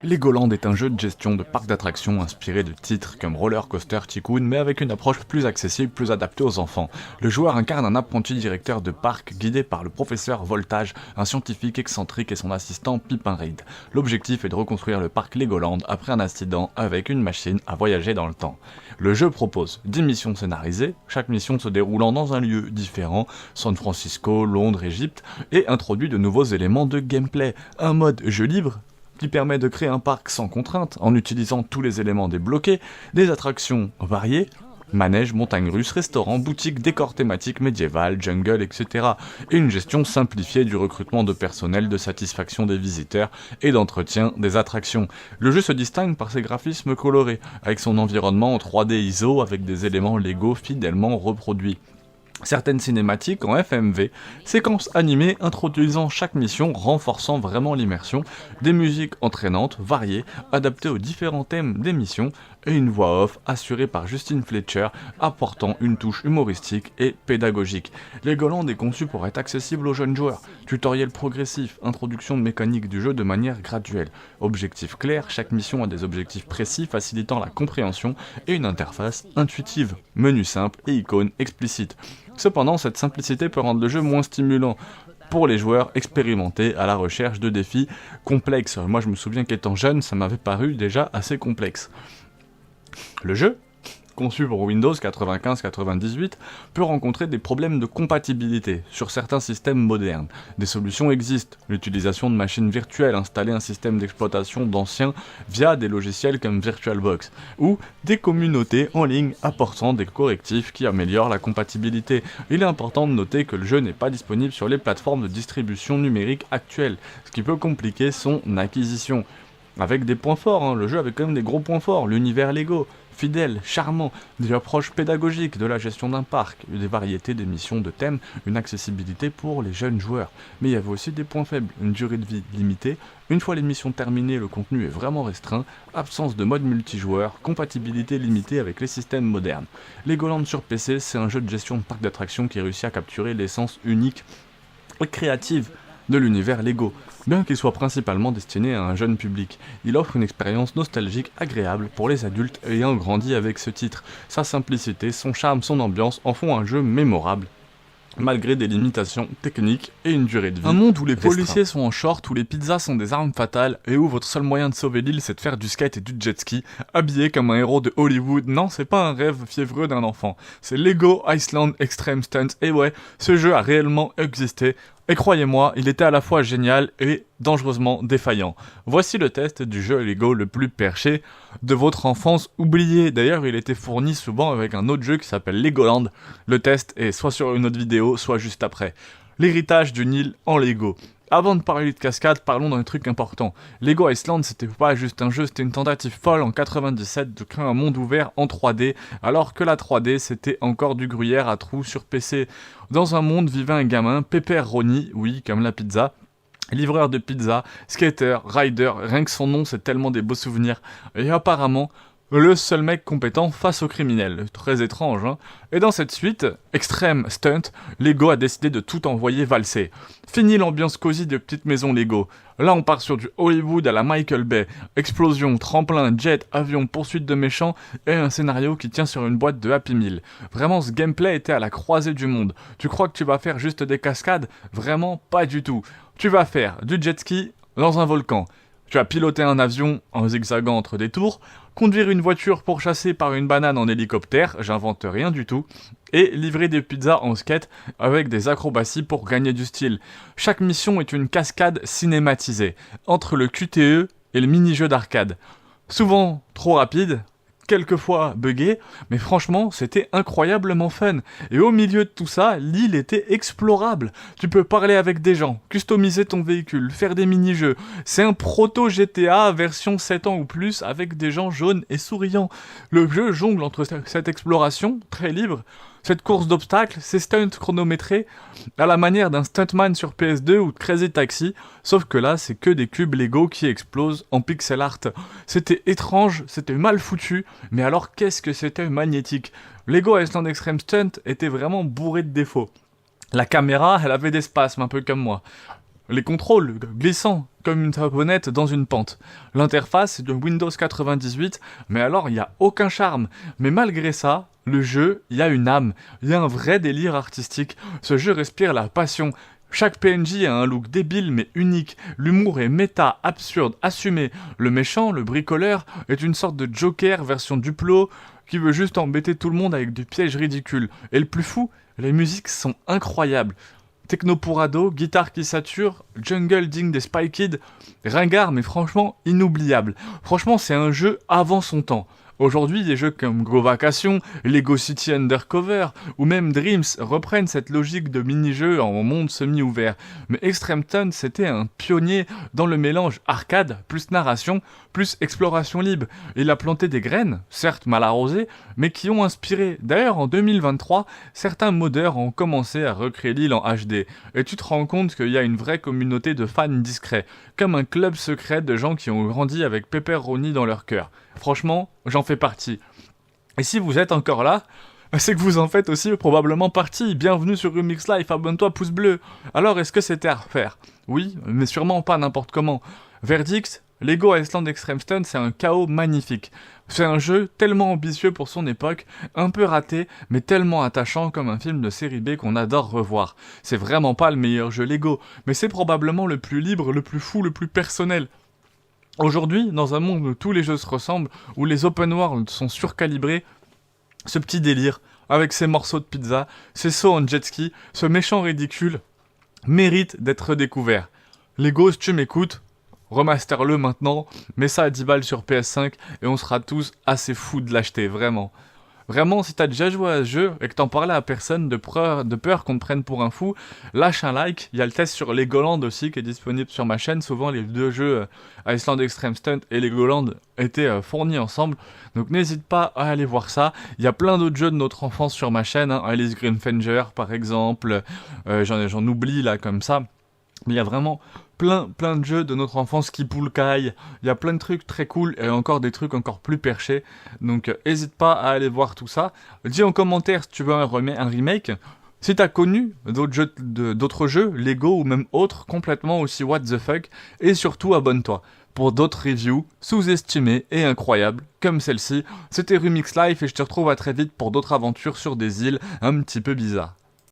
Legoland est un jeu de gestion de parc d'attractions inspiré de titres comme Roller Coaster Tycoon, mais avec une approche plus accessible, plus adaptée aux enfants. Le joueur incarne un apprenti directeur de parc guidé par le professeur Voltage, un scientifique excentrique et son assistant Pippin Reed. L'objectif est de reconstruire le parc Legoland après un incident avec une machine à voyager dans le temps. Le jeu propose 10 missions scénarisées, chaque mission se déroulant dans un lieu différent, San Francisco, Londres, Égypte, et introduit de nouveaux éléments de gameplay, un mode jeu libre qui permet de créer un parc sans contrainte en utilisant tous les éléments débloqués, des attractions variées, manèges, montagnes russes, restaurants, boutiques, décors thématiques médiévales, jungle, etc. et une gestion simplifiée du recrutement de personnel, de satisfaction des visiteurs et d'entretien des attractions. Le jeu se distingue par ses graphismes colorés, avec son environnement en 3D ISO avec des éléments Lego fidèlement reproduits. Certaines cinématiques en FMV, séquences animées introduisant chaque mission, renforçant vraiment l'immersion, des musiques entraînantes, variées, adaptées aux différents thèmes des missions, et une voix off assurée par Justine Fletcher, apportant une touche humoristique et pédagogique. Legoland est conçu pour être accessible aux jeunes joueurs. Tutoriel progressif, introduction de mécanique du jeu de manière graduelle. Objectif clair, chaque mission a des objectifs précis facilitant la compréhension et une interface intuitive. Menu simple et icônes explicites. Cependant, cette simplicité peut rendre le jeu moins stimulant pour les joueurs expérimentés à la recherche de défis complexes. Moi, je me souviens qu'étant jeune, ça m'avait paru déjà assez complexe. Le jeu, conçu pour Windows 95-98, peut rencontrer des problèmes de compatibilité sur certains systèmes modernes. Des solutions existent, l'utilisation de machines virtuelles, installer un système d'exploitation d'anciens via des logiciels comme VirtualBox, ou des communautés en ligne apportant des correctifs qui améliorent la compatibilité. Il est important de noter que le jeu n'est pas disponible sur les plateformes de distribution numérique actuelles, ce qui peut compliquer son acquisition. Avec des points forts, le jeu avait quand même des gros points forts, l'univers Lego, fidèle, charmant, des approches pédagogiques de la gestion d'un parc, des variétés d'émissions de thèmes, une accessibilité pour les jeunes joueurs. Mais il y avait aussi des points faibles, une durée de vie limitée, une fois l'émission terminée, le contenu est vraiment restreint, absence de mode multijoueur, compatibilité limitée avec les systèmes modernes. Legoland sur PC, c'est un jeu de gestion de parc d'attractions qui réussit à capturer l'essence unique et créative de l'univers Lego. Bien qu'il soit principalement destiné à un jeune public, il offre une expérience nostalgique agréable pour les adultes ayant grandi avec ce titre. Sa simplicité, son charme, son ambiance en font un jeu mémorable, malgré des limitations techniques et une durée de vie. Un monde où les policiers sont en short, où les pizzas sont des armes fatales, et où votre seul moyen de sauver l'île c'est de faire du skate et du jet ski, habillé comme un héros de Hollywood. Non, c'est pas un rêve fiévreux d'un enfant, c'est Lego Iceland Extreme Stunts, et ouais, ce jeu a réellement existé. Et croyez-moi, il était à la fois génial et dangereusement défaillant. Voici le test du jeu Lego le plus perché de votre enfance oubliée. D'ailleurs, il était fourni souvent avec un autre jeu qui s'appelle Legoland. Le test est soit sur une autre vidéo, soit juste après. L'héritage d'une île en Lego. Avant de parler de cascade, parlons d'un truc important. Lego Iceland, c'était pas juste un jeu, c'était une tentative folle en 97 de créer un monde ouvert en 3D, alors que la 3D, c'était encore du gruyère à trous sur PC. Dans un monde vivait un gamin, Pepperoni, oui, comme la pizza, livreur de pizza, skater, rider, rien que son nom, c'est tellement des beaux souvenirs. Et apparemment, le seul mec compétent face aux criminels. Très étrange, hein. Et dans cette suite, Extreme Stunt, Lego a décidé de tout envoyer valser. Fini l'ambiance cosy de petites maisons Lego. Là, on part sur du Hollywood à la Michael Bay. Explosion, tremplin, jet, avion, poursuite de méchants et un scénario qui tient sur une boîte de Happy Meal. Vraiment, ce gameplay était à la croisée du monde. Tu crois que tu vas faire juste des cascades? Vraiment pas du tout. Tu vas faire du jet ski dans un volcan. Tu vas piloter un avion en zigzagant entre des tours, conduire une voiture pourchassée par une banane en hélicoptère, j'invente rien du tout, et livrer des pizzas en skate avec des acrobaties pour gagner du style. Chaque mission est une cascade cinématisée, entre le QTE et le mini-jeu d'arcade. Souvent trop rapide, quelquefois buggé, mais franchement, c'était incroyablement fun. Et au milieu de tout ça, l'île était explorable. Tu peux parler avec des gens, customiser ton véhicule, faire des mini-jeux. C'est un proto GTA version 7 ans ou plus avec des gens jaunes et souriants. Le jeu jongle entre cette exploration, très libre, cette course d'obstacles, ces stunts chronométrés, à la manière d'un stuntman sur PS2 ou de Crazy Taxi, sauf que là, c'est que des cubes Lego qui explosent en pixel art. C'était étrange, c'était mal foutu, mais alors qu'est-ce que c'était magnétique. Lego Iceland Extreme Stunt était vraiment bourré de défauts. La caméra, elle avait des spasmes, un peu comme moi. Les contrôles glissants, comme une savonnette dans une pente. L'interface est de Windows 98, mais alors il n'y a aucun charme. Mais malgré ça, le jeu, il y a une âme, il y a un vrai délire artistique. Ce jeu respire la passion. Chaque PNJ a un look débile mais unique, l'humour est méta, absurde, assumé. Le méchant, le bricoleur, est une sorte de Joker version Duplo qui veut juste embêter tout le monde avec des pièges ridicules. Et le plus fou, les musiques sont incroyables. Techno pour ado, guitare qui sature, jungle digne des Spy Kids, ringard mais franchement inoubliable. Franchement c'est un jeu avant son temps. Aujourd'hui, des jeux comme Go Vacation, Lego City Undercover ou même Dreams reprennent cette logique de mini-jeu en monde semi-ouvert. Mais Extreme Tone, c'était un pionnier dans le mélange arcade plus narration plus exploration libre. Il a planté des graines, certes mal arrosées, mais qui ont inspiré. D'ailleurs, en 2023, certains modeurs ont commencé à recréer l'île en HD. Et tu te rends compte qu'il y a une vraie communauté de fans discrets, comme un club secret de gens qui ont grandi avec Pepperoni dans leur cœur. Franchement, j'en fais partie. Et si vous êtes encore là, c'est que vous en faites aussi probablement partie. Bienvenue sur Remix Life, abonne-toi, pouce bleu. Alors, est-ce que c'était à refaire? Oui, mais sûrement pas n'importe comment. Verdict, Lego Island Extreme Stun, c'est un chaos magnifique. C'est un jeu tellement ambitieux pour son époque, un peu raté, mais tellement attachant comme un film de série B qu'on adore revoir. C'est vraiment pas le meilleur jeu Lego, mais c'est probablement le plus libre, le plus fou, le plus personnel. Aujourd'hui, dans un monde où tous les jeux se ressemblent, où les open world sont surcalibrés, ce petit délire, avec ses morceaux de pizza, ses sauts en jet ski, ce méchant ridicule, mérite d'être découvert. Lego, si tu m'écoutes, remaster-le maintenant, mets ça à 10 balles sur PS5, et on sera tous assez fous de l'acheter, vraiment. Vraiment, si t'as déjà joué à ce jeu et que t'en parlais à personne de peur qu'on te prenne pour un fou, lâche un like. Il y a le test sur Legoland aussi qui est disponible sur ma chaîne. Souvent, les deux jeux Island Extreme Stunt et Legoland étaient fournis ensemble. Donc n'hésite pas à aller voir ça. Il y a plein d'autres jeux de notre enfance sur ma chaîne. Alice Greenfinger par exemple. J'en oublie là comme ça. Mais il y a vraiment plein de jeux de notre enfance qui Poulkai. Il y a plein de trucs très cool et encore des trucs encore plus perchés. Donc hésite pas à aller voir tout ça. Dis en commentaire si tu veux un remake. Si t'as connu d'autres jeux, Lego ou même autres, complètement aussi what the fuck. Et surtout abonne-toi pour d'autres reviews sous-estimées et incroyables comme celle-ci. C'était Remix Life et je te retrouve à très vite pour d'autres aventures sur des îles un petit peu bizarres.